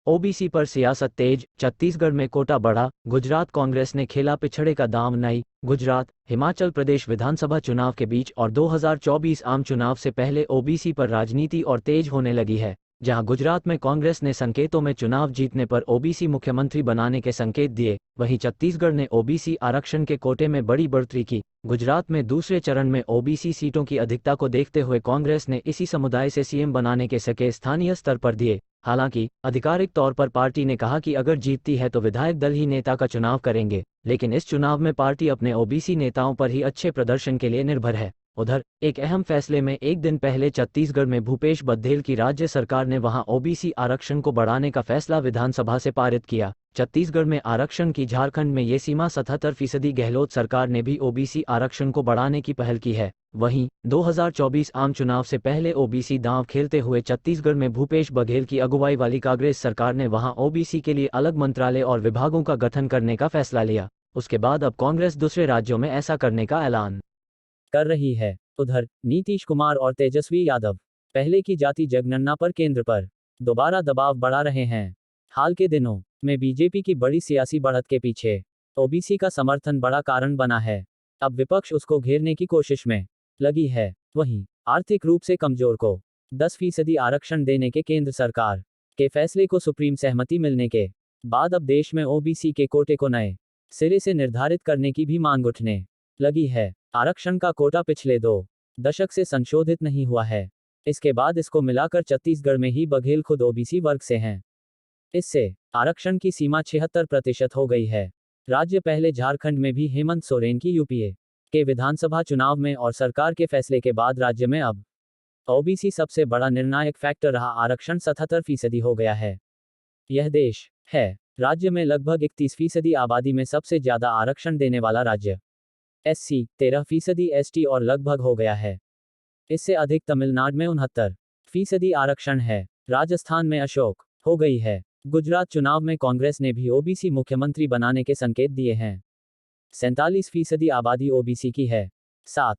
OBC पर सियासत तेज, छत्तीसगढ़ में कोटा बढ़ा, गुजरात कांग्रेस ने खेला पिछड़े का दांव। नई गुजरात, हिमाचल प्रदेश विधानसभा चुनाव के बीच और 2024 आम चुनाव से पहले ओबीसी पर राजनीति और तेज होने लगी है। जहां गुजरात में कांग्रेस ने संकेतों में चुनाव जीतने पर ओबीसी मुख्यमंत्री बनाने के संकेत दिए, वहीं छत्तीसगढ़ ने ओबीसी आरक्षण के कोटे में बड़ी बढ़ोतरी की। गुजरात में दूसरे चरण में ओबीसी सीटों की अधिकता को देखते हुए कांग्रेस ने इसी समुदाय से सीएम बनाने के संकेत स्थानीय स्तर पर दिए। हालांकि आधिकारिक तौर पर पार्टी ने कहा कि अगर जीतती है तो विधायक दल ही नेता का चुनाव करेंगे, लेकिन इस चुनाव में पार्टी अपने ओबीसी नेताओं पर ही अच्छे प्रदर्शन के लिए निर्भर है। उधर एक अहम फैसले में एक दिन पहले छत्तीसगढ़ में भूपेश बघेल की राज्य सरकार ने वहां ओबीसी आरक्षण को बढ़ाने का फैसला विधानसभा से पारित किया। छत्तीसगढ़ में आरक्षण की झारखंड में ये सीमा 77%। गहलोत सरकार ने भी ओबीसी आरक्षण को बढ़ाने की पहल की है। वहीं 2024 आम चुनाव से पहले ओबीसी दांव खेलते हुए छत्तीसगढ़ में भूपेश बघेल की अगुवाई वाली कांग्रेस सरकार ने वहां ओबीसी के लिए अलग मंत्रालय और विभागों का गठन करने का फैसला लिया। उसके बाद अब कांग्रेस दूसरे राज्यों में ऐसा करने का ऐलान कर रही है। उधर नीतीश कुमार और तेजस्वी यादव पहले की जाति जनगणना पर केंद्र पर दोबारा दबाव बढ़ा रहे हैं। हाल के दिनों में बीजेपी की बड़ी सियासी बढ़त के पीछे ओबीसी का समर्थन बड़ा कारण बना है। अब विपक्ष उसको घेरने की कोशिश में लगी है। वहीं आर्थिक रूप से कमजोर को 10% आरक्षण देने के केंद्र सरकार के फैसले को सुप्रीम सहमति मिलने के बाद अब देश में ओबीसी के कोटे को नए सिरे से निर्धारित करने की भी मांग उठने लगी है। आरक्षण का कोटा पिछले 2 दशक से संशोधित नहीं हुआ है। इसके बाद इसको मिलाकर छत्तीसगढ़ में ही बघेल खुद ओबीसी वर्ग से हैं। इससे आरक्षण की सीमा 76% हो गई है। राज्य पहले झारखंड में भी हेमंत सोरेन की यूपीए के विधानसभा चुनाव में और सरकार के फैसले के बाद राज्य में अब ओबीसी सबसे बड़ा निर्णायक फैक्टर रहा। आरक्षण 77% हो गया है। यह देश है राज्य में लगभग 31% आबादी में सबसे ज्यादा आरक्षण देने वाला राज्य। एससी 13%, एसटी और लगभग हो गया है। इससे अधिक तमिलनाडु में 69% आरक्षण है। राजस्थान में अशोक हो गई है। गुजरात चुनाव में कांग्रेस ने भी ओबीसी मुख्यमंत्री बनाने के संकेत दिए हैं। 47% आबादी ओबीसी की है। 7